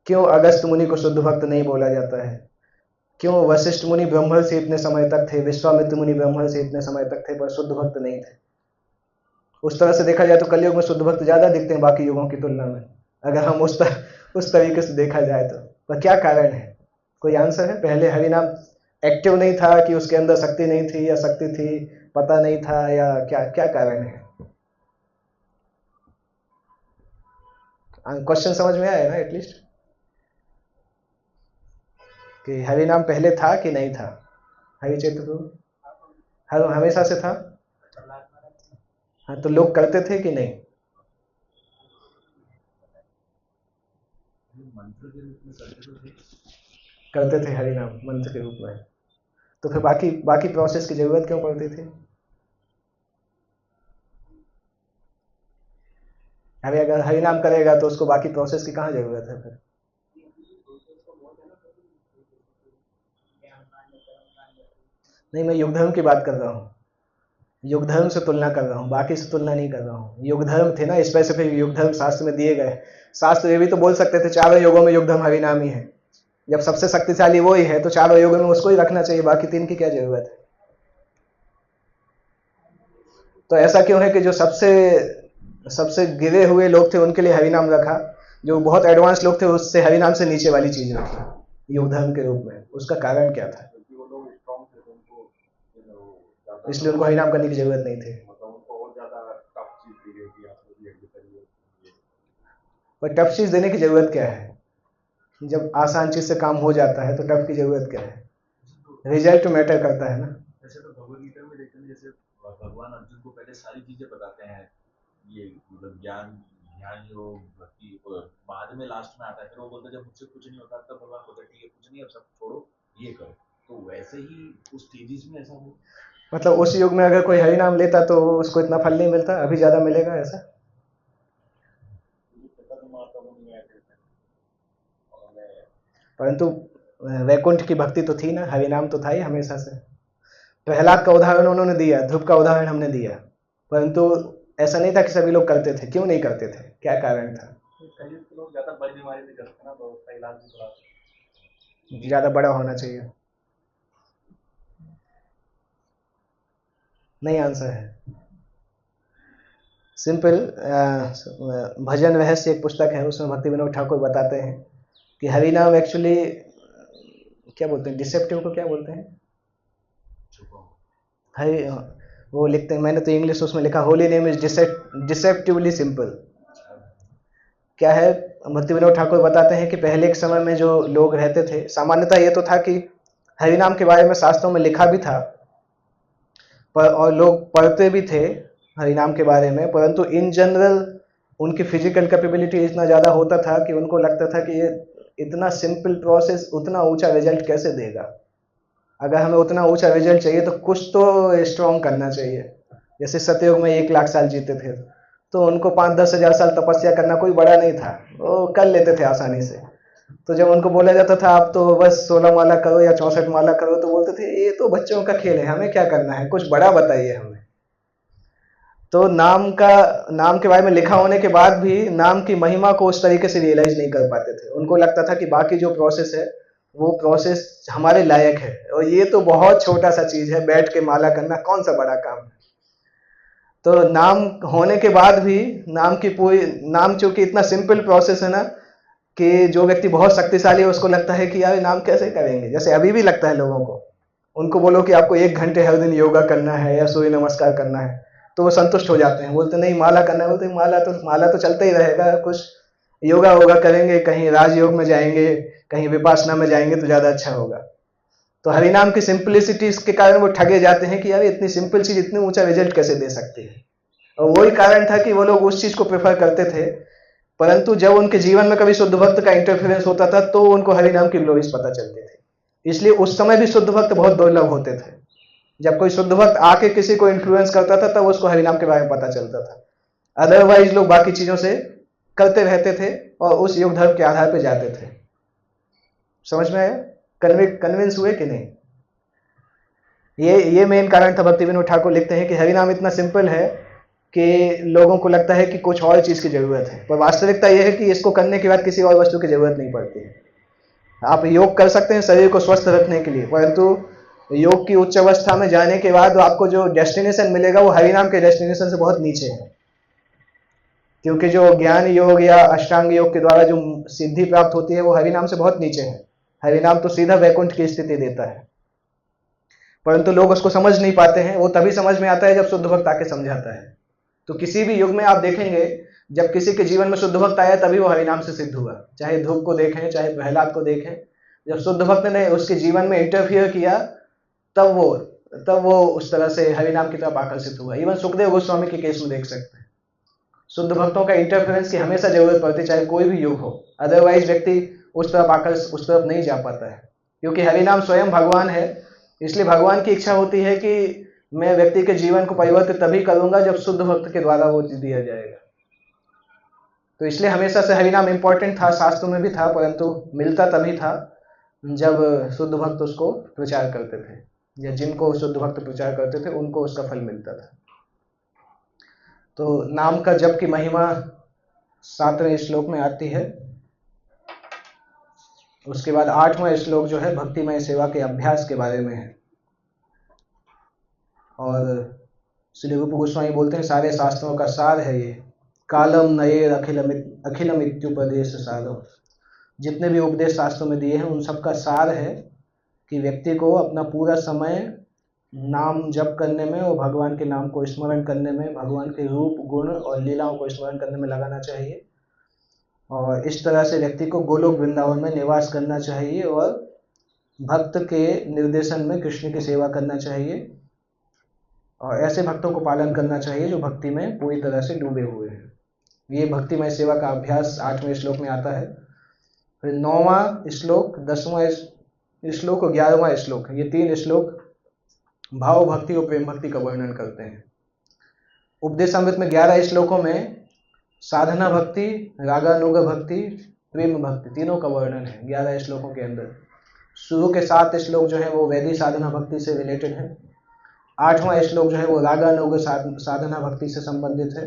क्यों अगस्त मुनि को शुद्ध भक्त नहीं बोला जाता है, क्यों वशिष्ठ मुनि ब्रह्मर्षि इतने समय तक थे, विश्वामित्र मुनि ब्रह्मर्षि इतने समय तक थे पर शुद्ध भक्त नहीं थे। उस तरह से देखा जाए तो कलयुग में शुद्ध भक्त ज्यादा दिखते हैं बाकी युगों की तुलना में, अगर हम उस तरीके से देखा जाए तो। पर क्या कारण है। कोई आंसर है। पहले हरिनाम एक्टिव नहीं था कि उसके अंदर शक्ति नहीं थी, या शक्ति थी पता नहीं था, या क्या क्या कारण है। क्वेश्चन समझ में आया ना एटलीस्ट, कि हरिनाम पहले था कि नहीं था। हरि चैतन्य हर हमेशा से था। हाँ, तो लोग करते थे कि नहीं। मंत्र के रूप में करते तो थे। करते थे हरिनाम मंत्र के रूप में, तो फिर बाकी बाकी प्रोसेस की जरूरत क्यों पड़ती थी। अरे अगर हरिनाम करेगा तो उसको बाकी प्रोसेस की कहाँ जरूरत है फिर। नहीं, मैं युग धर्म की बात कर रहा हूँ, युग धर्म से तुलना कर रहा हूँ, बाकी से तुलना नहीं कर रहा हूँ। युग धर्म थे ना, स्पेसिफिक युग धर्म शास्त्र में दिए गए। शास्त्र ये भी तो बोल सकते थे चारों युगों में युग धर्म हरिनाम ही है। जब सबसे शक्तिशाली वो ही है तो चारों युगों में उसको ही रखना चाहिए, बाकी 3 की क्या जरूरत है। तो ऐसा क्यों है कि जो सबसे गिरे हुए लोग थे उनके लिए हरिनाम रखा, जो बहुत एडवांस लोग थे उससे हरिनाम से नीचे वाली चीज रखी युग धर्म के रूप में। उसका कारण क्या था। क्योंकि वो लोग स्ट्रॉन्ग थे, तो उनको इसलिए उनको हरिनाम करने की जरूरत नहीं थी। मतलब उनको और ज्यादा टफ चीज दी गई कि आप लोग यज्ञ करिए। पर टफ चीज देने की जरूरत क्या है। जब आसान चीज से काम हो जाता है तो टफ की जरूरत क्या है। रिजल्ट मैटर करता है ना। वैसे तो भगवद गीता में देखते हैं जैसे भगवान अर्जुन को पहले सारी चीजें बताते हैं, ये मतलब ज्ञान ज्ञान योग भक्ति बाद में लास्ट में आता है, फिर वो बोलते जब मुझसे कुछ नहीं होता तब भगवान बोलते ठीक है कुछ नहीं, अब सब छोड़ो ये करो। तो वैसे ही उस स्टेजेस में ऐसा हो। मतलब उस युग में अगर कोई हरि नाम लेता तो उसको इतना फल नहीं मिलता, अभी ज्यादा मिलेगा ऐसा? परंतु वैकुंठ की भक्ति तो थी ना, हरि नाम तो था ही हमेशा से। प्रहलाद का उदाहरण उन्होंने दिया, ध्रुव का उदाहरण हमने दिया, परंतु ऐसा नहीं था कि सभी लोग करते थे। क्यों नहीं करते थे, क्या कारण था? लोग ज्यादा बड़ी बीमारी से करते हैं ना, तो उसका इलाज भी थोड़ा ज्यादा बड़ा होना चाहिए। नहीं आंसर है, सिंपल। भजन रहस्य एक पुस्तक है, उसमें भक्ति विनोद ठाकुर बताते हैं कि हरि नाम एक्चुअली क्या बोलते हैं, डिसेप्टिव को क्या बोलते हैं? हरि, वो लिखते हैं, मैंने तो इंग्लिश उसमें लिखा, holy name is deceptively simple. क्या है, भक्ति विनोद ठाकुर बताते हैं कि पहले के समय में जो लोग रहते थे, सामान्यतः ये तो था कि हरि नाम के बारे में शास्त्रों में लिखा भी था पर, और लोग पढ़ते भी थे हरि नाम के बारे में, परंतु इन जनरल उनकी फिजिकल कैपेबिलिटी इतना ज़्यादा होता था कि उनको लगता था कि ये इतना सिंपल प्रोसेस उतना ऊंचा रिजल्ट कैसे देगा। अगर हमें उतना ऊंचा रिजल्ट चाहिए तो कुछ तो स्ट्रॉन्ग करना चाहिए। जैसे सतयुग में 1 लाख साल जीते थे, तो उनको 5-10 हज़ार साल तपस्या करना कोई बड़ा नहीं था, वो कर लेते थे आसानी से। तो जब उनको बोला जाता था आप तो बस 16 माला करो या 64 माला करो, तो बोलते थे ये तो बच्चों का खेल है, हमें क्या करना है, कुछ बड़ा बताइए हमें। तो नाम के बारे में लिखा होने के बाद भी नाम की महिमा को उस तरीके से रियलाइज नहीं कर पाते थे। उनको लगता था कि बाकी जो प्रोसेस है वो प्रोसेस हमारे लायक है, और ये तो बहुत छोटा सा चीज है, बैठ के माला करना कौन सा बड़ा काम है। तो नाम होने के बाद भी नाम चूंकि इतना सिंपल प्रोसेस है ना, कि जो व्यक्ति बहुत शक्तिशाली है उसको लगता है कि यार नाम कैसे करेंगे। जैसे अभी भी लगता है लोगों को, उनको बोलो कि आपको 1 घंटे हर दिन योगा करना है या सूर्य नमस्कार करना है, तो वो संतुष्ट हो जाते हैं, बोलते नहीं माला करना है, बोलते माला तो चलता ही रहेगा, कुछ योगा वोगा करेंगे, कहीं राजयोग में जाएंगे, कहीं विपासना में जाएंगे तो ज्यादा अच्छा होगा। तो हरिनाम की सिंपलिसिटी के कारण वो ठगे जाते हैं कि यार इतनी सिंपल चीज इतनी ऊंचा रिजल्ट कैसे दे सकती है। और वही कारण था कि वो लोग उस चीज को प्रेफर करते थे, परंतु जब उनके जीवन में कभी शुद्ध भक्त का इंटरफेरेंस होता था तो उनको हरिनाम की ग्लोरीज पता चलती थी। इसलिए उस समय भी शुद्ध भक्त बहुत दुर्लभ होते थे। जब कोई शुद्ध भक्त आके किसी को इन्फ्लुएंस करता था तब उसको हरिनाम के बारे में पता चलता था, अदरवाइज लोग बाकी चीजों से करते रहते थे और उस योग धर्म के आधार पर जाते थे। समझ में आया? कन्विंस हुए कि नहीं? ये मेन कारण था। भक्ति विनोद ठाकुर लिखते हैं कि हरिनाम इतना सिंपल है कि लोगों को लगता है कि कुछ और चीज की जरूरत है, पर वास्तविकता यह है कि इसको करने के बाद किसी और वस्तु की जरूरत नहीं पड़ती है। आप योग कर सकते हैं शरीर को स्वस्थ रखने के लिए, परंतु योग की उच्च अवस्था में जाने के बाद आपको जो डेस्टिनेशन मिलेगा वो हरिनाम के डेस्टिनेशन से बहुत नीचे है। क्योंकि जो ज्ञान योग या अष्टांग योग के द्वारा जो सिद्धि प्राप्त होती है वो हरिनाम से बहुत नीचे है। हरिनाम तो सीधा वैकुंठ की स्थिति देता है, परंतु लोग उसको समझ नहीं पाते हैं। वो तभी समझ में आता है जब शुद्ध भक्त आके समझाता है। तो किसी भी युग में आप देखेंगे जब किसी के जीवन में शुद्ध भक्त आया तभी वो हरिनाम से सिद्ध हुआ। चाहे ध्रुव को देखें, चाहे प्रहलाद को देखें, जब शुद्ध भक्त ने उसके जीवन में इंटरफियर किया तब वो उस तरह से हरिनाम की तरफ आकर्षित हुआ। इवन सुखदेव गोस्वामी के केस में देख सकते हैं, शुद्ध भक्तों का इंटरफेरेंस की हमेशा जरूरत पड़ती, चाहे कोई भी युग हो, अदरवाइज व्यक्ति उस तरफ नहीं जा पाता है। क्योंकि हरिनाम स्वयं भगवान है, इसलिए भगवान की इच्छा होती है कि मैं व्यक्ति के जीवन को परिवर्तित तभी करूंगा जब शुद्ध भक्त के द्वारा वो दिया जाएगा। तो इसलिए हमेशा से हरिनाम इंपॉर्टेंट था, शास्त्रों में भी था, परंतु मिलता तभी था जब शुद्ध भक्त उसको प्रचार करते थे, या जिनको शुद्ध भक्त प्रचार करते थे उनको उसका फल मिलता था। तो नाम का जप की महिमा 7वें श्लोक में आती है। उसके बाद 8वां श्लोक जो है भक्तिमय सेवा के अभ्यास के बारे में है। और श्री रूप गोस्वामी बोलते हैं सारे शास्त्रों का सार है ये, कालम नये अखिलम इत्युपदेश सारम। जितने भी उपदेश शास्त्रों में दिए हैं उन सबका सार है कि व्यक्ति को अपना पूरा समय नाम जप करने में और भगवान के नाम को स्मरण करने में, भगवान के रूप गुण और लीलाओं को स्मरण करने में लगाना चाहिए। और इस तरह से व्यक्ति को गोलोक वृंदावन में निवास करना चाहिए और भक्त के निर्देशन में कृष्ण की सेवा करना चाहिए। और ऐसे भक्तों को पालन करना चाहिए जो भक्ति में पूरी तरह से डूबे हुए हैं। ये भक्तिमय सेवा का अभ्यास 8वें श्लोक में आता है। फिर 9वां श्लोक, 10वां श्लोक और 11वां श्लोक, ये 3 श्लोक भाव भक्ति और प्रेम भक्ति का वर्णन करते हैं। उपदेशामृत में 11 श्लोकों में साधना भक्ति, रागानुग भक्ति, प्रेम भक्ति तीनों का वर्णन है 11 श्लोकों के अंदर। शुरू के 7 श्लोक जो है वो वैदिक साधना भक्ति से रिलेटेड है। 8वां श्लोक जो है वो रागानुग साधना भक्ति से संबंधित है।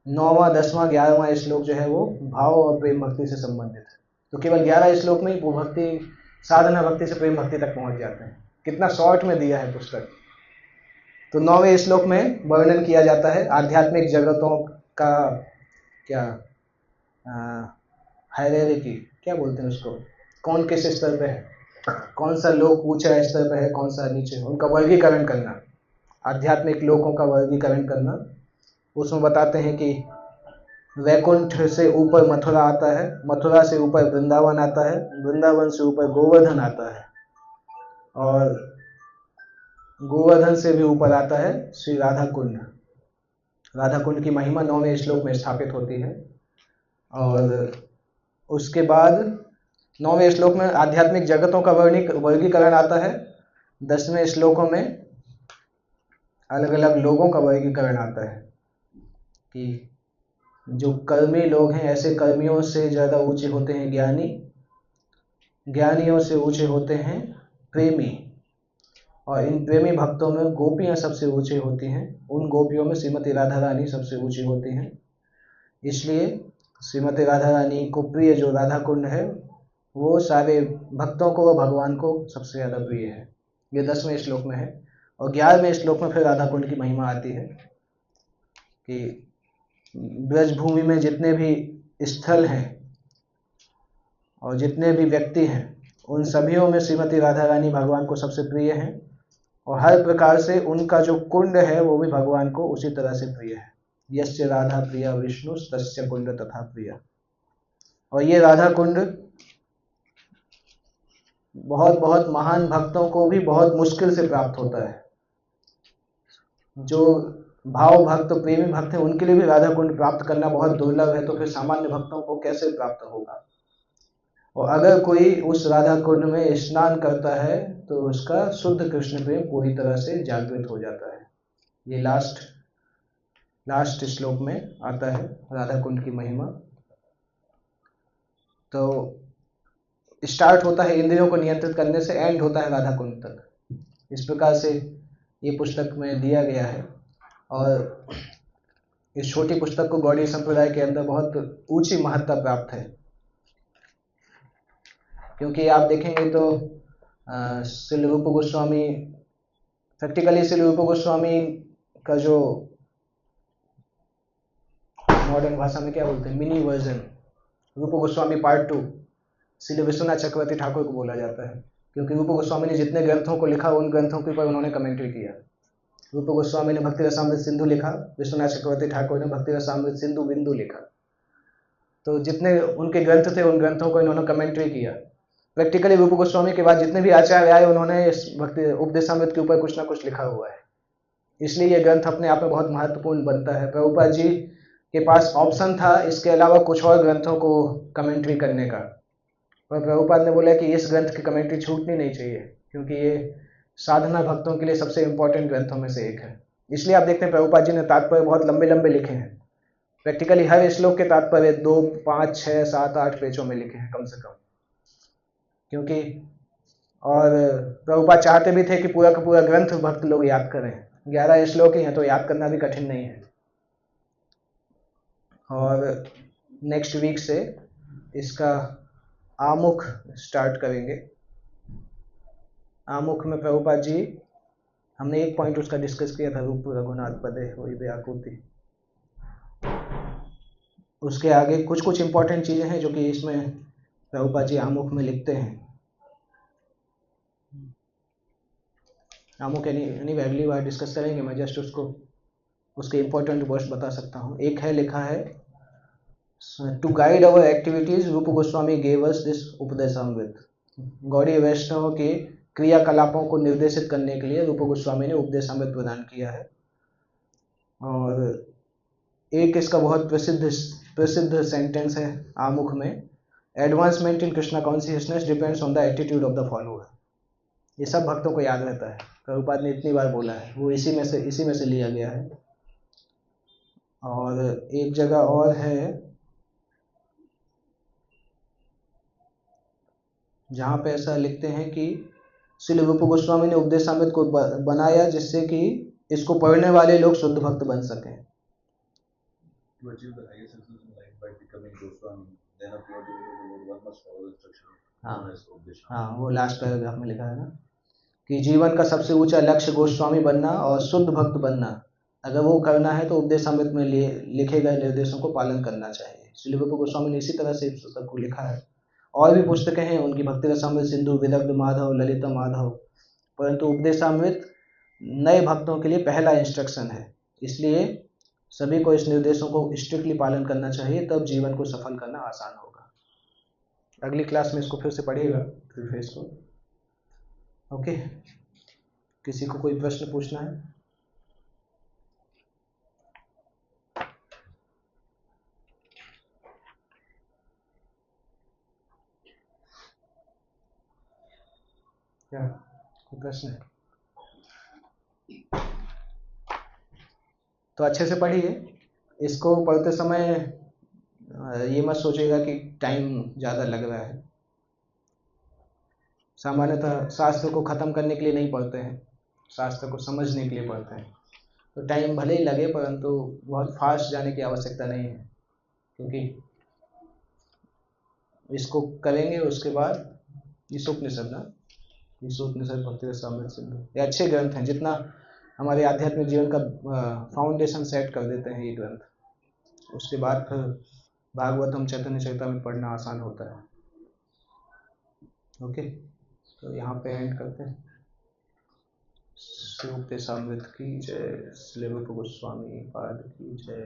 9वां, 10वां, 11वां श्लोक जो है वो भाव और प्रेम भक्ति से संबंधित है। तो केवल 11 श्लोक में ही वो भक्ति साधना भक्ति से प्रेम भक्ति तक पहुंच जाते हैं। कितना शॉर्ट में दिया है पुस्तक। तो 9वें श्लोक में वर्णन किया जाता है आध्यात्मिक जगतों का, क्या हायरार्की क्या बोलते हैं उसको, कौन किस स्तर पे है, कौन सा लोक ऊंचा स्तर पे है, कौन सा नीचे, उनका वर्गीकरण करना, आध्यात्मिक लोकों का वर्गीकरण करना। उसमें बताते हैं कि वैकुंठ से ऊपर मथुरा आता है, मथुरा से ऊपर वृंदावन आता है, वृंदावन से ऊपर गोवर्धन आता है, और गोवर्धन से भी ऊपर आता है श्री राधा कुंड। राधा कुंड की महिमा 9वें श्लोक में स्थापित होती है। और उसके बाद 9वें श्लोक में आध्यात्मिक जगतों का वर्गीकरण आता है। 10वें श्लोकों में अलग अलग लोगों का वर्गीकरण आता है कि जो कर्मी लोग हैं ऐसे कर्मियों से ज़्यादा ऊंचे होते हैं ज्ञानी, ज्ञानियों से ऊंचे होते हैं प्रेमी, और इन प्रेमी भक्तों में गोपियां सबसे ऊंचे होती हैं। उन गोपियों में श्रीमती राधा रानी सबसे ऊंची होती हैं। इसलिए श्रीमती राधा रानी को प्रिय जो राधा कुंड है वो सारे भक्तों को व भगवान को सबसे ज़्यादा प्रिय है। ये 10वें श्लोक में है। और 11वें श्लोक में फिर राधा कुंड की महिमा आती है कि ब्रजभूमि में जितने भी स्थल हैं और जितने भी व्यक्ति हैं उन सभियों में श्रीमती राधा रानी भगवान को सबसे प्रिय हैं, और हर प्रकार से उनका जो कुंड है वो भी भगवान को उसी तरह से प्रिय है। यस्य राधा प्रिया विष्णु तस्य कुंड तथा प्रिया। और ये राधा कुंड बहुत बहुत महान भक्तों को भी बहुत मुश्किल से प्राप्त होता है। जो भाव भक्त, प्रेमी भक्त हैं, उनके लिए भी राधा कुंड प्राप्त करना बहुत दुर्लभ है, तो फिर सामान्य भक्तों को कैसे प्राप्त होगा। और अगर कोई उस राधा कुंड में स्नान करता है तो उसका शुद्ध कृष्ण प्रेम पूरी तरह से जागृत हो जाता है। ये लास्ट श्लोक में आता है राधा कुंड की महिमा। तो स्टार्ट होता है इंद्रियों को नियंत्रित करने से, एंड होता है राधा कुंड तक। इस प्रकार से ये पुस्तक में दिया गया है। और इस छोटी पुस्तक को गौड़ीय संप्रदाय के अंदर बहुत ऊंची महत्ता प्राप्त है, क्योंकि आप देखेंगे तो श्री रूप गोस्वामी, प्रैक्टिकली श्री रूप गोस्वामी का जो मॉडर्न भाषा में क्या बोलते हैं, मिनी वर्जन रूप गोस्वामी पार्ट 2 श्री विश्वनाथ चक्रवर्ती ठाकुर को बोला जाता है, क्योंकि रूप गोस्वामी ने जितने ग्रंथों को लिखा उन ग्रंथों के ऊपर उन्होंने कमेंट्री किया। रूप गोस्वामी ने भक्ति रसामृत सिंधु लिखा, विश्वनाथ चक्रवर्ती ठाकुर ने भक्ति रसामृत सिंधु बिंदु लिखा। तो जितने उनके ग्रंथ थे उन ग्रंथों को इन्होंने कमेंट्री किया। प्रैक्टिकली रूप गोस्वामी के बाद जितने भी आचार्य आए उन्होंने इस भक्ति उपदेशामृत के ऊपर कुछ ना कुछ लिखा हुआ है, इसलिए यह ग्रंथ अपने आप में बहुत महत्वपूर्ण बनता है। प्रभुपाद जी के पास ऑप्शन था इसके अलावा कुछ और ग्रंथों को कमेंट्री करने का, पर प्रभुपाद ने बोला कि इस ग्रंथ की कमेंट्री छूटनी नहीं चाहिए, क्योंकि ये साधना भक्तों के लिए सबसे इंपॉर्टेंट ग्रंथों में से एक है। इसलिए आप देखते हैं प्रभुपाद जी ने तात्पर्य बहुत लंबे लंबे लिखे हैं। प्रैक्टिकली हर श्लोक के तात्पर्य 2, 5, 6, 7, 8 पेजों में लिखे हैं कम से कम, क्योंकि और प्रभुपाद चाहते भी थे कि पूरा का पूरा ग्रंथ भक्त लोग याद करें। 11 श्लोक ही हैं तो याद करना भी कठिन नहीं है। और नेक्स्ट वीक से इसका आमुख स्टार्ट करेंगे। आमुख में प्रभुपाद जी, हमने एक पॉइंट उसका डिस्कस किया था, रूप रघुनाथ पदे होई व्याकुति। उसके आगे कुछ कुछ इंपॉर्टेंट चीजें हैं जो कि इसमें प्रभुपाद जी आमुख में लिखते हैं। आमुख यानी अगली बार डिस्कस करेंगे, मैं जस्ट उसके इंपॉर्टेंट वर्ड्स बता सकता हूँ। एक है, लिखा है, to guide our activities Rupa Goswami gave us this Upadeshamrita. Gaudiya Vaishnava के क्रियाकलापों को निर्देशित करने के लिए रूप गोस्वामी ने उपदेशामृत प्रदान किया है। और एक इसका बहुत प्रसिद्ध प्रसिद्ध सेंटेंस है आमुख में, advancement in Krishna consciousness depends on the attitude of the follower. ये सब भक्तों को याद रहता है, प्रभुपाद ने इतनी बार बोला है, वो इसी में से लिया गया है। और एक जगह और है जहाँ पे ऐसा लिखते हैं कि श्री रूप गोस्वामी ने उपदेशामृत को बनाया जिससे कि इसको पढ़ने वाले लोग शुद्ध भक्त बन सकें। To achieve the highest success in life by becoming Goswami, then a pure devotee of the Lord, one must follow the instruction known as Updesha. हाँ, वो लास्ट पैराग्राफ में लिखा है ना कि जीवन का सबसे ऊंचा लक्ष्य गोस्वामी बनना और शुद्ध भक्त बनना, अगर वो करना है तो उपदेशामृत में लिखे गए निर्देशों को पालन करना चाहिए। श्री रूप गोस्वामी ने इसी तरह से इस पुस्तक को लिखा है। और भी पुस्तकें हैं उनकी, भक्ति रसामृत सिंधु, विदग्ध माधव, ललिता माधव, परंतु उपदेशामृत नए भक्तों के लिए पहला इंस्ट्रक्शन है। इसलिए सभी को इस निर्देशों को स्ट्रिक्टली पालन करना चाहिए, तब जीवन को सफल करना आसान होगा। अगली क्लास में इसको फिर से पढ़िएगा फिर इसको। ओके, किसी को कोई प्रश्न पूछना है? क्या कोई प्रश्न है? तो अच्छे से पढ़िए इसको। पढ़ते समय ये मत सोचिएगा कि टाइम ज़्यादा लग रहा है। सामान्यतः शास्त्र को ख़त्म करने के लिए नहीं पढ़ते हैं, शास्त्र को समझने के लिए पढ़ते हैं। तो टाइम भले ही लगे परंतु बहुत फास्ट जाने की आवश्यकता नहीं है, क्योंकि इसको करेंगे उसके बाद ईशोपनिषद भक्ति रसामृत सिंधु, ये अच्छे ग्रंथ हैं। जितना हमारे आध्यात्मिक जीवन का फाउंडेशन सेट कर देते हैं ये ग्रंथ, उसके बाद फिर भागवतम चैतन्य चरितामृत पढ़ना आसान होता है। ओके, तो यहाँ पे एंड करते हैं। श्री उपदेशामृत की जय, श्री रूप गोस्वामी पाद की जय।